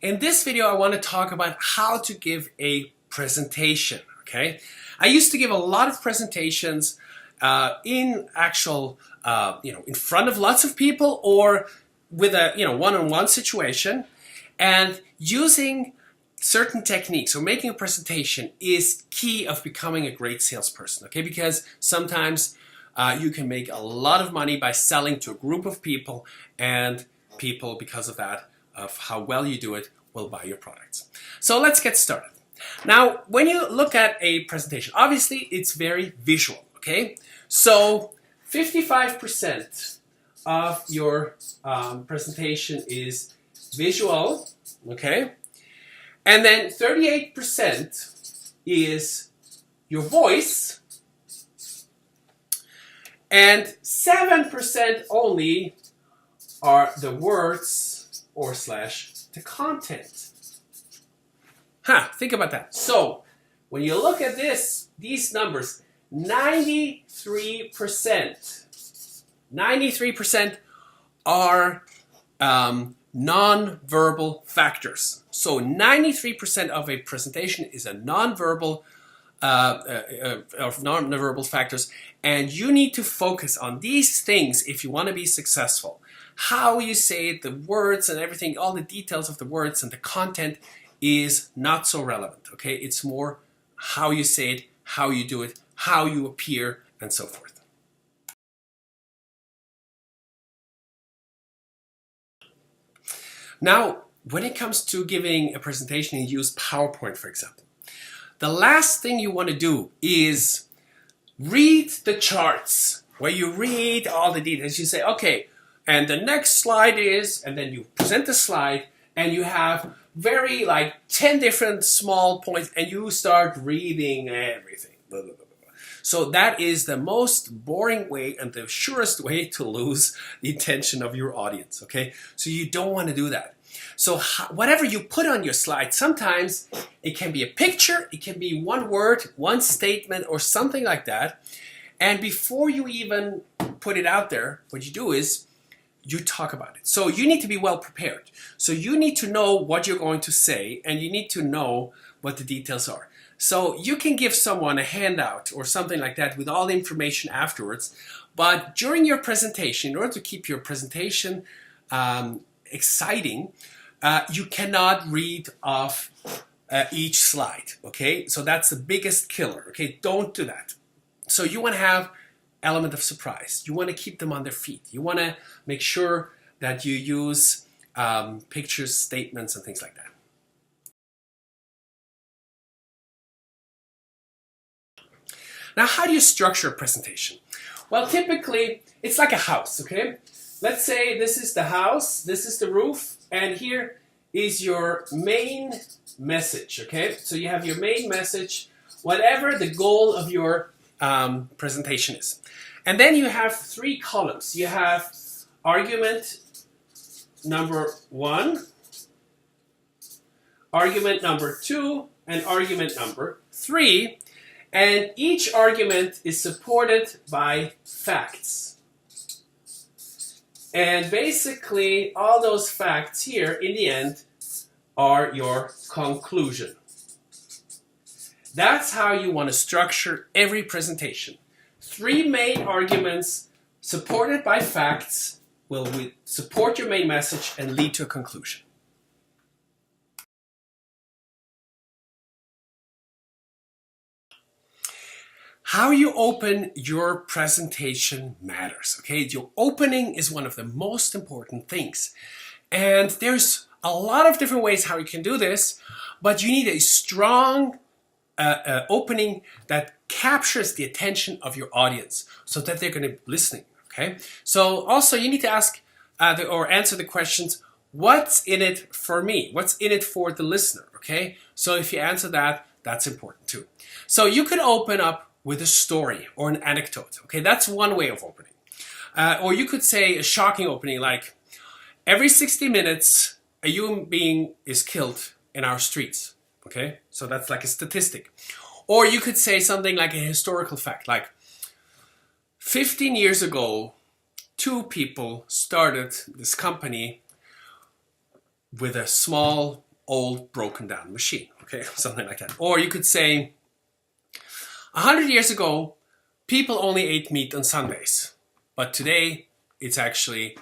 In this video, I want to talk about how to give a presentation, okay? I used to give a lot of presentations in actual, in front of lots of people or with a, one-on-one situation, and using certain techniques or making a presentation is key of becoming a great salesperson, okay? Because sometimes you can make a lot of money by selling to a group of people, and people, because of that, of how well you do it, will buy your products. So let's get started. Now, when you look at a presentation, obviously it's very visual, okay? So 55% of your presentation is visual, okay? And then 38% is your voice, and 7% only are the words or slash the content. Think about that. So when you look at these numbers, 93% are non-verbal factors. So 93% of a presentation is a non-verbal of non-verbal factors, and you need to focus on these things if you want to be successful. How you say it, the words and everything, all the details of the words and the content is not so relevant, okay? It's more how you say it, how you do it, how you appear, and so forth. Now, when it comes to giving a presentation, you use PowerPoint, for example. The last thing you want to do is read the charts, where you read all the details. You say, okay, and the next slide is, and then you present the slide, and you have very 10 different small points, and you start reading everything. Blah, blah, blah, blah. So that is the most boring way and the surest way to lose the attention of your audience, okay? So you don't want to do that. So whatever you put on your slide, sometimes it can be a picture, it can be one word, one statement, or something like that. And before you even put it out there, what you do is you talk about it. So you need to be well prepared. So you need to know what you're going to say, and you need to know what the details are. So you can give someone a handout or something like that with all the information afterwards, but during your presentation, in order to keep your presentation exciting, you cannot read off each slide, okay? So that's the biggest killer, okay? Don't do that. So you want to have element of surprise. You want to keep them on their feet. You want to make sure that you use pictures, statements, and things like that. Now, how do you structure a presentation? Well, typically, it's like a house, okay? Let's say this is the house, this is the roof, and here is your main message, okay? So you have your main message, whatever the goal of your presentation is. And then you have three columns. You have argument number 1, argument number 2, and argument number 3. And each argument is supported by facts. And basically, all those facts here, in the end, are your conclusion. That's how you want to structure every presentation. 3 main arguments supported by facts will support your main message and lead to a conclusion. How you open your presentation matters, okay? Your opening is one of the most important things. And there's a lot of different ways how you can do this, but you need a strong opening that captures the attention of your audience so that they're going to be listening, okay? So also you need to ask or answer the questions, what's in it for me? What's in it for the listener, okay? So if you answer that, that's important too. So you could open up with a story or an anecdote, okay? That's one way of opening. Or you could say a shocking opening like, every 60 minutes, a human being is killed in our streets, okay? So that's like a statistic. Or you could say something like a historical fact, like 15 years ago, 2 people started this company with a small old broken down machine, okay, something like that. Or you could say, 100 years ago, people only ate meat on Sundays, but today it's actually,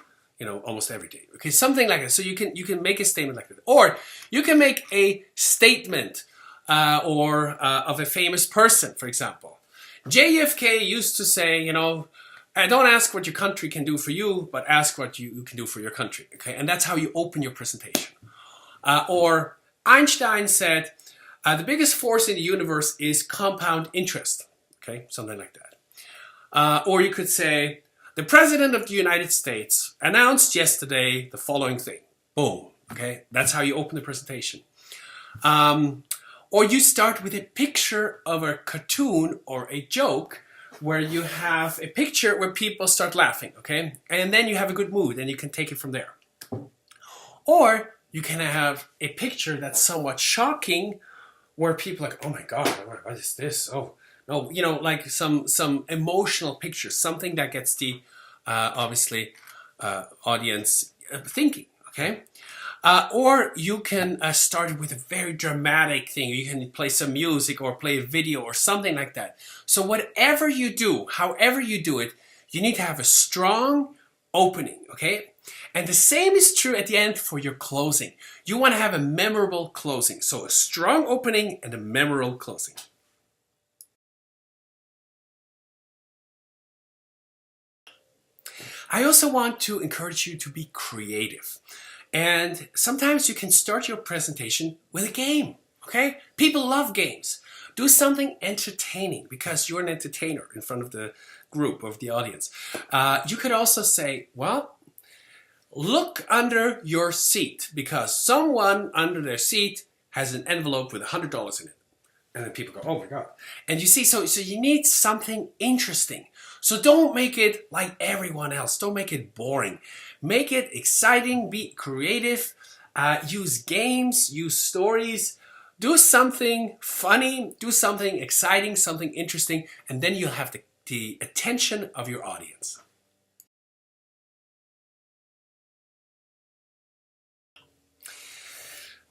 almost every day. Okay, something like that. So you can make a statement like that, or you can make a statement of a famous person, for example. JFK used to say, don't ask what your country can do for you, but ask what you can do for your country. Okay, and that's how you open your presentation. Or Einstein said, the biggest force in the universe is compound interest. Okay, something like that. Or you could say, the President of the United States announced yesterday the following thing. Boom. Okay, that's how you open the presentation. Or you start with a picture of a cartoon or a joke where you have a picture where people start laughing, okay? And then you have a good mood and you can take it from there. Or you can have a picture that's somewhat shocking where people are like, oh my God, what is this? Oh, no, like some emotional picture, something that gets the, obviously, audience thinking, okay? Or you can start with a very dramatic thing. You can play some music or play a video or something like that. So whatever you do, however you do it, you need to have a strong opening, okay? And the same is true at the end for your closing. You want to have a memorable closing. So a strong opening and a memorable closing. I also want to encourage you to be creative. And sometimes you can start your presentation with a game, okay? People love games. Do something entertaining because you're an entertainer in front of the group, of the audience. You could also say, well, look under your seat because someone under their seat has an envelope with $100 in it. And then people go, oh my God. And you see, so you need something interesting. So don't make it like everyone else. Don't make it boring. Make it exciting, be creative, use games, use stories, do something funny, do something exciting, something interesting, and then you'll have the attention of your audience.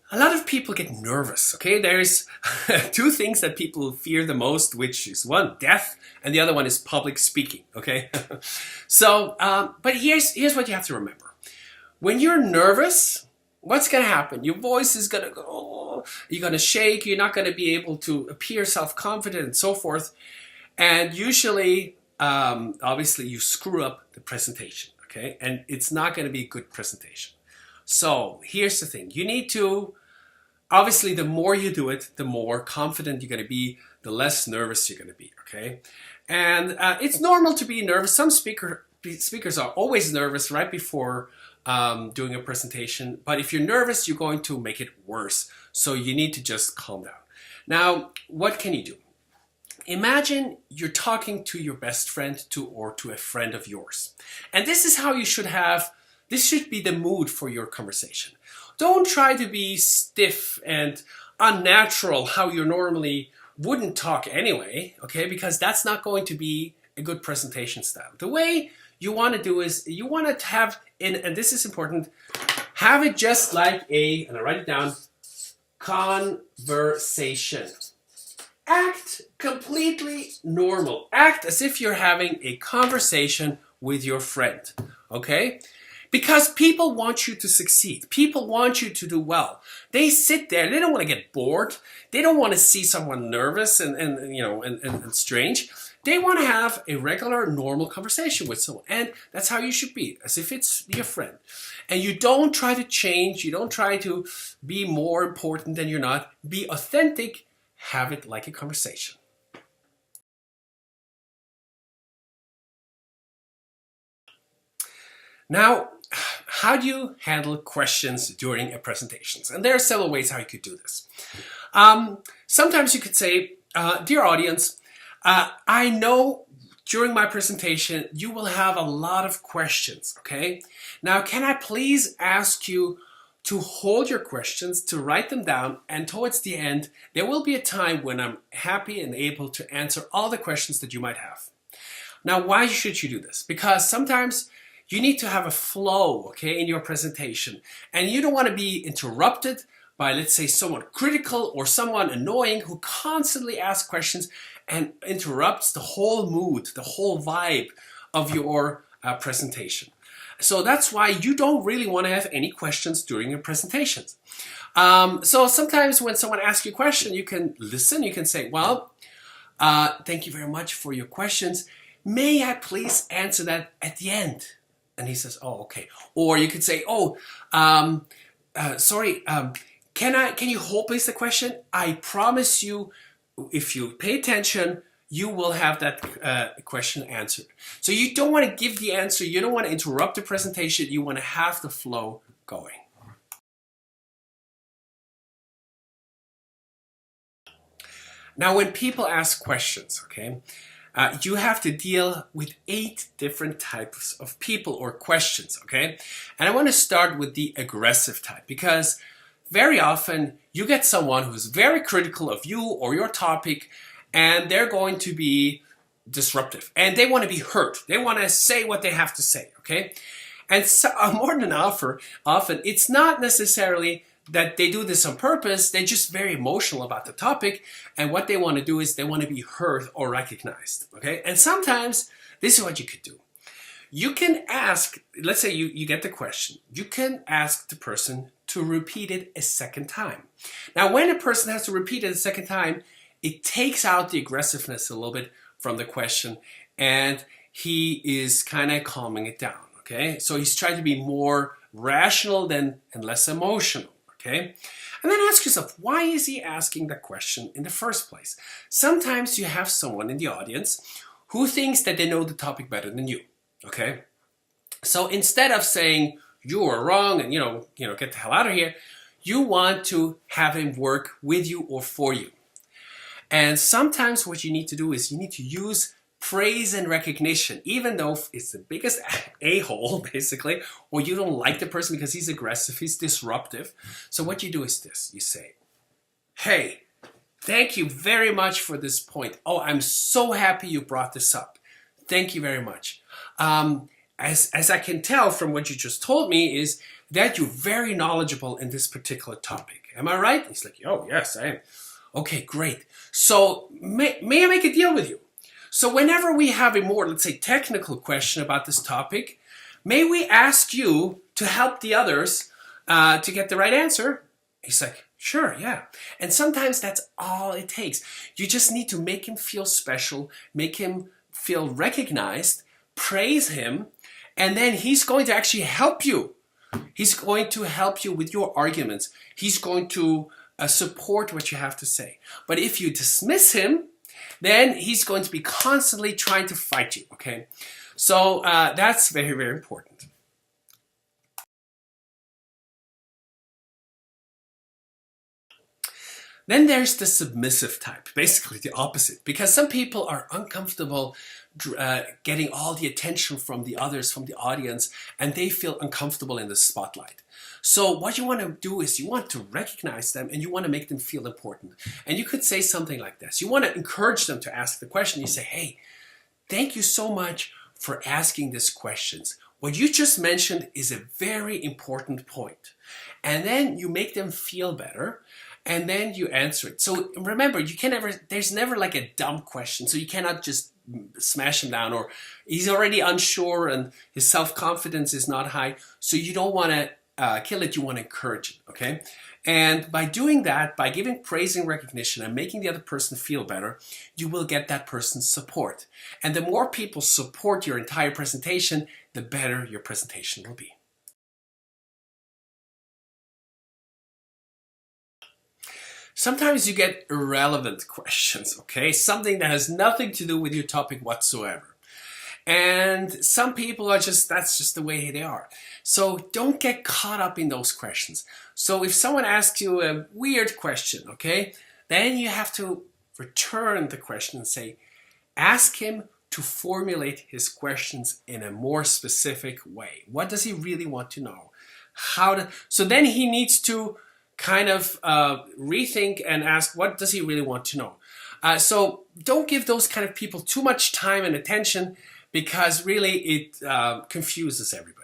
A lot of people get nervous, okay? There's two things that people fear the most, which is one, death, and the other one is public speaking, okay? So, but here's what you have to remember. When you're nervous, what's gonna happen? Your voice is gonna go, you're gonna shake, you're not gonna be able to appear self-confident and so forth. And usually, obviously, you screw up the presentation, okay? And it's not gonna be a good presentation. So here's the thing. You need to, obviously, the more you do it, the more confident you're going to be, the less nervous you're going to be, okay? And it's normal to be nervous. Some speakers are always nervous right before doing a presentation. But if you're nervous, you're going to make it worse. So you need to just calm down. Now, what can you do? Imagine you're talking to your best friend or to a friend of yours. And this is how you should have. This should be the mood for your conversation. Don't try to be stiff and unnatural how you normally wouldn't talk anyway, okay? Because that's not going to be a good presentation style. The way you want to do is you want to have, and this is important, have it just like and I write it down, conversation. Act completely normal. Act as if you're having a conversation with your friend, okay? Because people want you to succeed. People want you to do well. They sit there. They don't want to get bored. They don't want to see someone nervous and strange. They want to have a regular, normal conversation with someone. And that's how you should be, as if it's your friend. And you don't try to change. You don't try to be more important than you're not. Be authentic. Have it like a conversation. Now, how do you handle questions during a presentation? And there are several ways how you could do this. Sometimes you could say, dear audience, I know during my presentation you will have a lot of questions, okay? Now, can I please ask you to hold your questions, to write them down, and towards the end, there will be a time when I'm happy and able to answer all the questions that you might have. Now, why should you do this? Because sometimes you need to have a flow, okay, in your presentation. And you don't want to be interrupted by, let's say, someone critical or someone annoying who constantly asks questions and interrupts the whole mood, the whole vibe of your presentation. So that's why you don't really want to have any questions during your presentations. So sometimes when someone asks you a question, you can listen, you can say, well, thank you very much for your questions. May I please answer that at the end? And he says, oh, okay. Or you could say, oh, sorry, can you hold please the question? I promise you, if you pay attention, you will have that question answered. So you don't want to give the answer, you don't want to interrupt the presentation, you want to have the flow going. Now, when people ask questions, okay, you have to deal with 8 different types of people or questions, okay? And I want to start with the aggressive type, because very often you get someone who's very critical of you or your topic, and they're going to be disruptive, and they want to be heard. They want to say what they have to say, okay? And so, more than often, it's not necessarily that they do this on purpose. They're just very emotional about the topic, and what they want to do is they want to be heard or recognized, okay? And sometimes this is what you could do. You can ask, let's say you get the question, you can ask the person to repeat it a second time. Now, when a person has to repeat it a second time, it takes out the aggressiveness a little bit from the question, and he is kind of calming it down, okay? So he's trying to be more rational and less emotional. Okay? And then ask yourself, why is he asking that question in the first place? Sometimes you have someone in the audience who thinks that they know the topic better than you. Okay? So instead of saying you are wrong and get the hell out of here, you want to have him work with you or for you. And sometimes what you need to do is you need to use praise and recognition, even though it's the biggest a-hole, basically, or you don't like the person because he's aggressive, he's disruptive. So what you do is this. You say, hey, thank you very much for this point. Oh, I'm so happy you brought this up. Thank you very much. As I can tell from what you just told me is that you're very knowledgeable in this particular topic. Am I right? He's like, oh, yes, I am. Okay, great. So may I make a deal with you? So whenever we have a more, let's say, technical question about this topic, may we ask you to help the others to get the right answer? He's like, sure, yeah. And sometimes that's all it takes. You just need to make him feel special, make him feel recognized, praise him, and then he's going to actually help you. He's going to help you with your arguments. He's going to support what you have to say. But if you dismiss him, then he's going to be constantly trying to fight you, okay? So that's very, very important. Then there's the submissive type, basically the opposite, because some people are uncomfortable getting all the attention from the others, from the audience, and they feel uncomfortable in the spotlight. So what you want to do is you want to recognize them and you want to make them feel important. And you could say something like this. You want to encourage them to ask the question. You say, hey, thank you so much for asking these questions. What you just mentioned is a very important point. And then you make them feel better. And then you answer it. So remember, there's never like a dumb question. So you cannot just smash him down, or he's already unsure and his self-confidence is not high. So you don't want to kill it, you want to encourage it, okay? And by doing that, by giving praise and recognition and making the other person feel better, you will get that person's support. And the more people support your entire presentation, the better your presentation will be. Sometimes you get irrelevant questions, okay? Something that has nothing to do with your topic whatsoever. And some people are that's just the way they are. So don't get caught up in those questions. So if someone asks you a weird question, okay, then you have to return the question and say, ask him to formulate his questions in a more specific way. What does he really want to know? So then he needs to kind of rethink and ask, what does he really want to know? So don't give those kind of people too much time and attention, because really it confuses everybody.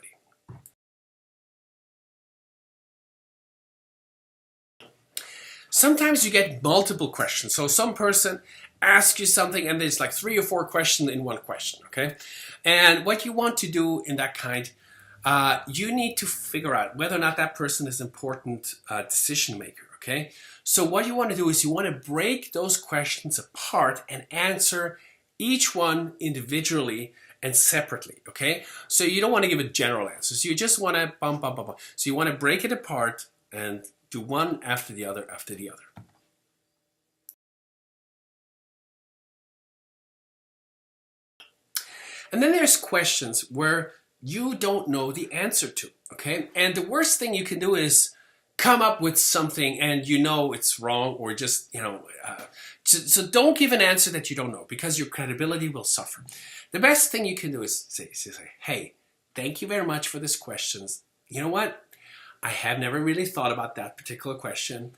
sometimes you get multiple questions. So some person asks you something and there's like 3 or 4 questions in one question, okay? And what you want to do in that kind, you need to figure out whether or not that person is an important decision maker, okay? So what you want to do is you want to break those questions apart and answer each one individually and separately, okay? So you don't want to give a general answer. So you just want to bump. So you want to break it apart and do one after the other after the other. And then there's questions where you don't know the answer to, okay? And the worst thing you can do is come up with something and you know it's wrong, or just, so don't give an answer that you don't know, because your credibility will suffer. The best thing you can do is say, hey, thank you very much for this question. You know what? I have never really thought about that particular question.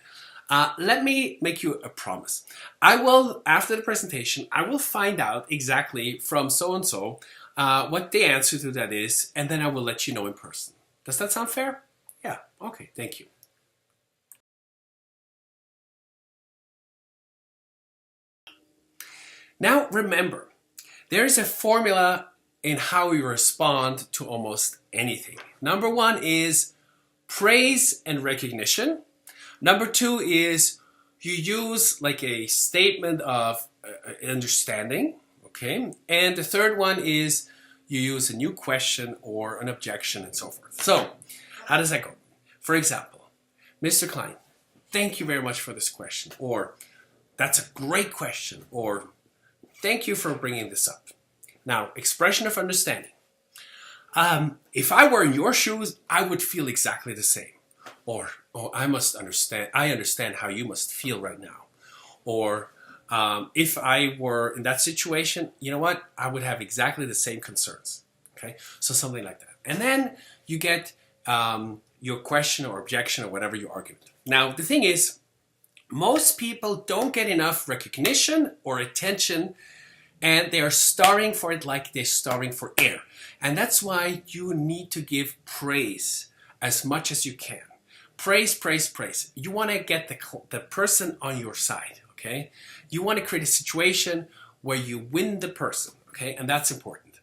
Let me make you a promise. I will, after the presentation, I will find out exactly from so-and-so what the answer to that is, and then I will let you know in person. Does that sound fair? Yeah, okay, thank you. Now remember, there is a formula in how you respond to almost anything. Number 1 is praise and recognition. Number 2 is you use like a statement of understanding, okay? And the third one is you use a new question or an objection and so forth. So how does that go? For example, Mr. Klein, thank you very much for this question, or that's a great question, or thank you for bringing this up. Now, expression of understanding. If I were in your shoes, I would feel exactly the same. Or, oh, I understand how you must feel right now. Or, if I were in that situation, you know what? I would have exactly the same concerns. Okay, so something like that. And then you get your question or objection or whatever your argument. Now, the thing is, most people don't get enough recognition or attention, and they are starving for it like they're starving for air. And that's why you need to give praise as much as you can. Praise, praise, praise. You want to get the person on your side, okay? You want to create a situation where you win the person, okay? And that's important.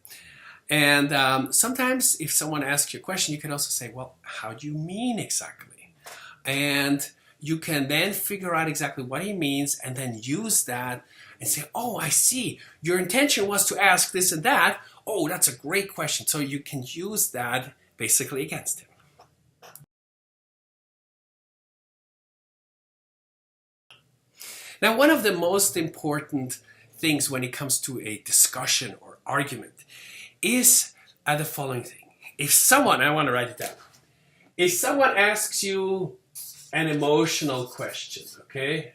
And sometimes if someone asks you a question, you can also say, well, how do you mean exactly? And you can then figure out exactly what he means and then use that and say, oh, I see. Your intention was to ask this and that. Oh, that's a great question. So you can use that basically against him. Now, one of the most important things when it comes to a discussion or argument is the following thing. If someone, I want to write it down. If someone asks you an emotional question, okay?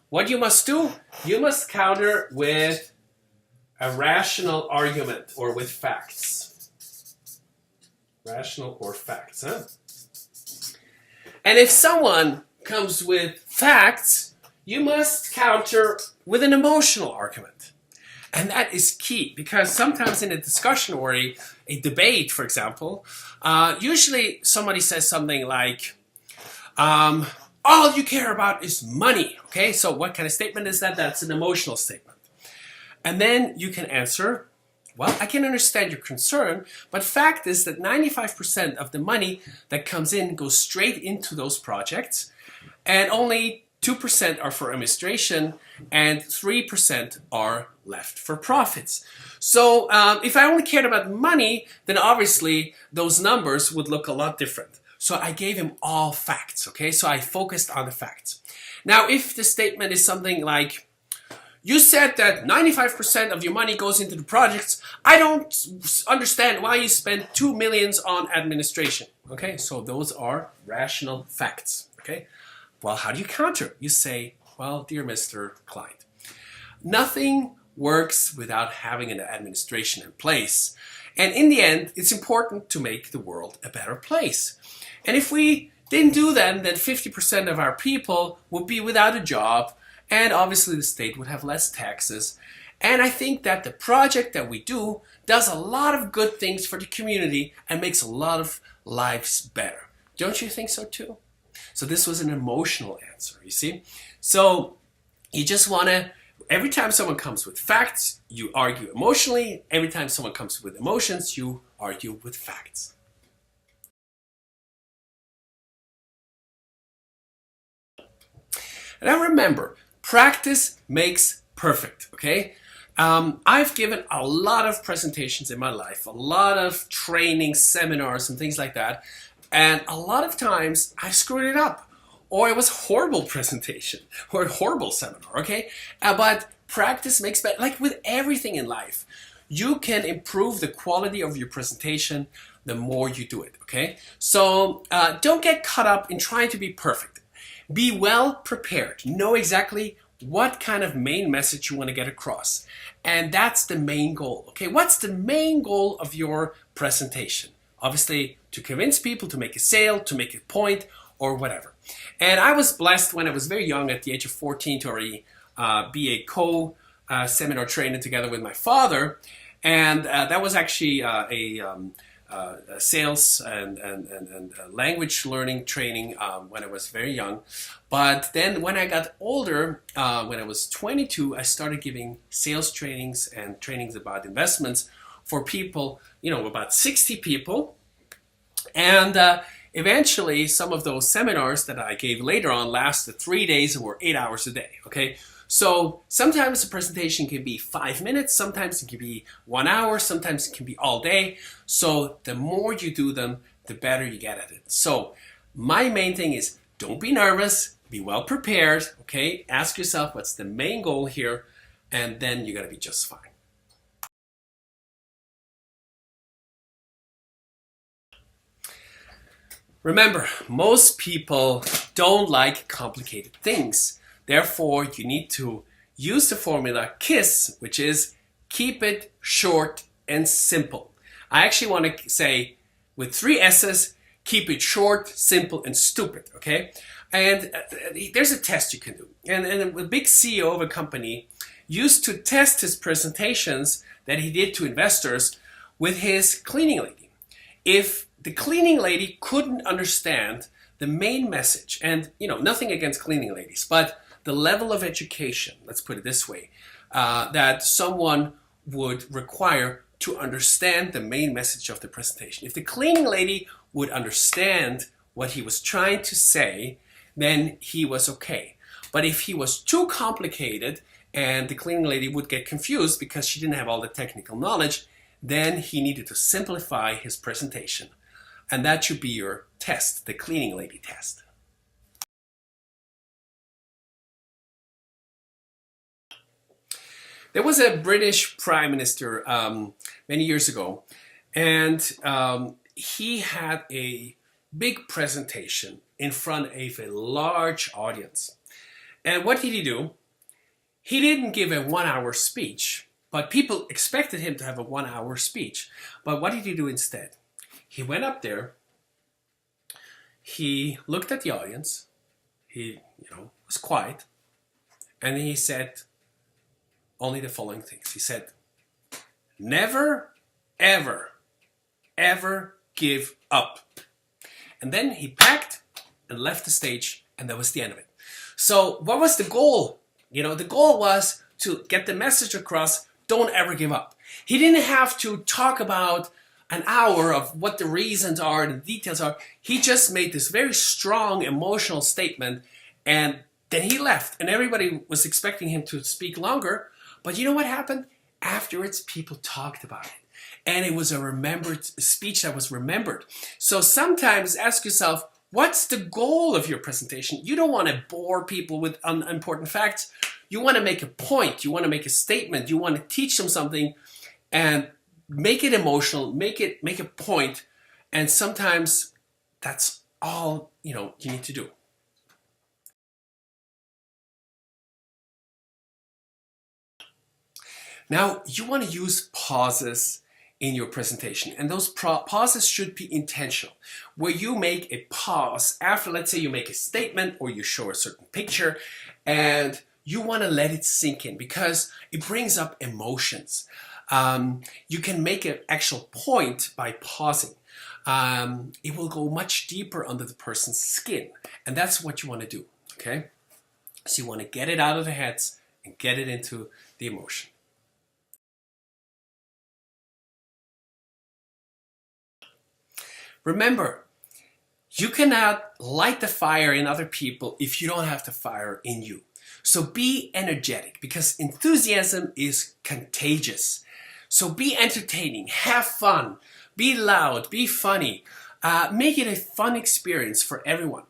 What you must do, you must counter with a rational argument or with facts. Rational or facts, huh? And if someone comes with facts, you must counter with an emotional argument. And that is key, because sometimes in a discussion or a debate, for example, usually somebody says something like, all you care about is money. Okay, so what kind of statement is that? That's an emotional statement. And then you can answer, well, I can understand your concern, but fact is that 95% of the money that comes in goes straight into those projects, and only 2% are for administration, and 3% are left for profits. So if I only cared about money, then obviously those numbers would look a lot different. So I gave him all facts, okay? So I focused on the facts. Now, if the statement is something like, you said that 95% of your money goes into the projects, I don't understand why you spend 2 million on administration, okay? So those are rational facts, okay? Well, how do you counter? You say, well, dear Mr. Client, nothing works without having an administration in place. And in the end, it's important to make the world a better place. And if we didn't do that, then 50% of our people would be without a job, and obviously the state would have less taxes. And I think that the project that we do does a lot of good things for the community and makes a lot of lives better. Don't you think so too? So this was an emotional answer, you see? So you just want to, every time someone comes with facts, you argue emotionally. Every time someone comes with emotions, you argue with facts. And I remember, practice makes perfect, okay? I've given a lot of presentations in my life, a lot of training seminars and things like that. And a lot of times I screwed it up, or it was a horrible presentation or a horrible seminar, okay? But practice makes better. Like with everything in life, you can improve the quality of your presentation the more you do it, okay? So don't get caught up in trying to be perfect. Be well prepared. Know exactly what kind of main message you want to get across. And that's the main goal, okay? What's the main goal of your presentation? Obviously, to convince people, to make a sale, to make a point, or whatever. And I was blessed when I was very young, at the age of 14, to already be a co-seminar trainer together with my father. And that was actually a sales and language learning training when I was very young. But then when I got older, when I was 22, I started giving sales trainings and trainings about investments for people, you know, about 60 people. And eventually some of those seminars that I gave later on lasted 3 days and were 8 hours a day, okay? So sometimes a presentation can be 5 minutes, sometimes it can be 1 hour, sometimes it can be all day. So the more you do them, the better you get at it. So my main thing is, don't be nervous, be well prepared, okay? Ask yourself what's the main goal here, and then you're gonna be just fine. Remember, most people don't like complicated things. Therefore, you need to use the formula KISS, which is keep it short and simple. I actually want to say with 3 S's, keep it short, simple, and stupid, okay? And there's a test you can do. And a big CEO of a company used to test his presentations that he did to investors with his cleaning lady. If the cleaning lady couldn't understand the main message, and you know, nothing against cleaning ladies, but the level of education, let's put it this way, that someone would require to understand the main message of the presentation. If the cleaning lady would understand what he was trying to say, then he was okay. But if he was too complicated and the cleaning lady would get confused because she didn't have all the technical knowledge, then he needed to simplify his presentation. And that should be your test, the cleaning lady test. There was a British Prime Minister many years ago, and he had a big presentation in front of a large audience. And what did he do? He didn't give a 1-hour speech, but people expected him to have a 1-hour speech. But what did he do instead? He went up there, he looked at the audience, he was quiet, and he said only the following things. He said, never, ever, ever give up. And then he packed and left the stage, and that was the end of it. So what was the goal? The goal was to get the message across, don't ever give up. He didn't have to talk about an hour of what the reasons are and the details are. He just made this very strong emotional statement, and then he left. And everybody was expecting him to speak longer. But you know what happened? Afterwards, people talked about it. And it was a remembered speech that was remembered. So sometimes ask yourself, what's the goal of your presentation? You don't want to bore people with unimportant facts. You want to make a point. You want to make a statement. You want to teach them something and make it emotional, make a point. And sometimes that's all you need to do. Now, you want to use pauses in your presentation, and those pauses should be intentional, where you make a pause after, let's say you make a statement or you show a certain picture, and you want to let it sink in because it brings up emotions. You can make an actual point by pausing. it will go much deeper under the person's skin. And that's what you want to do, okay? So you want to get it out of the heads and get it into the emotion. Remember, you cannot light the fire in other people if you don't have the fire in you. So be energetic, because enthusiasm is contagious. So be entertaining, have fun, be loud, be funny, make it a fun experience for everyone.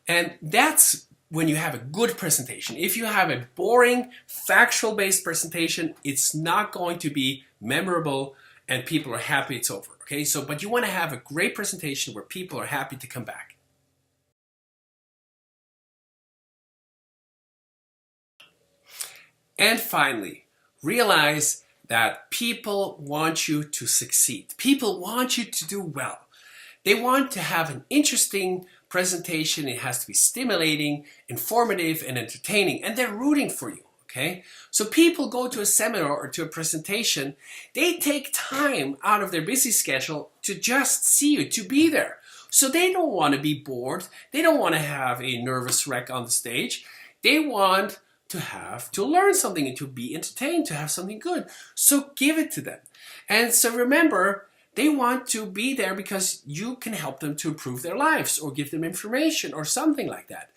And that's when you have a good presentation. If you have a boring, factual-based presentation, it's not going to be memorable and people are happy it's over. Okay, so but you want to have a great presentation where people are happy to come back. And finally, realize that people want you to succeed. People want you to do well. They want to have an interesting presentation. It has to be stimulating, informative, and entertaining, and they're rooting for you. Okay? So people go to a seminar or to a presentation, they take time out of their busy schedule to just see you, to be there. So they don't want to be bored. They don't want to have a nervous wreck on the stage. They want to have to learn something and to be entertained, to have something good. So give it to them. And so remember, they want to be there because you can help them to improve their lives or give them information or something like that.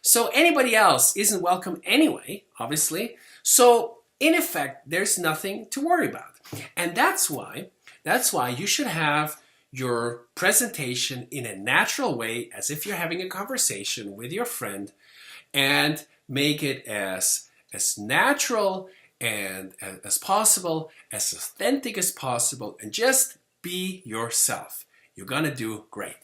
So anybody else isn't welcome anyway, obviously. So in effect, there's nothing to worry about. And that's why you should have your presentation in a natural way, as if you're having a conversation with your friend, and make it as natural and as possible, as authentic as possible, and just be yourself. You're gonna do great.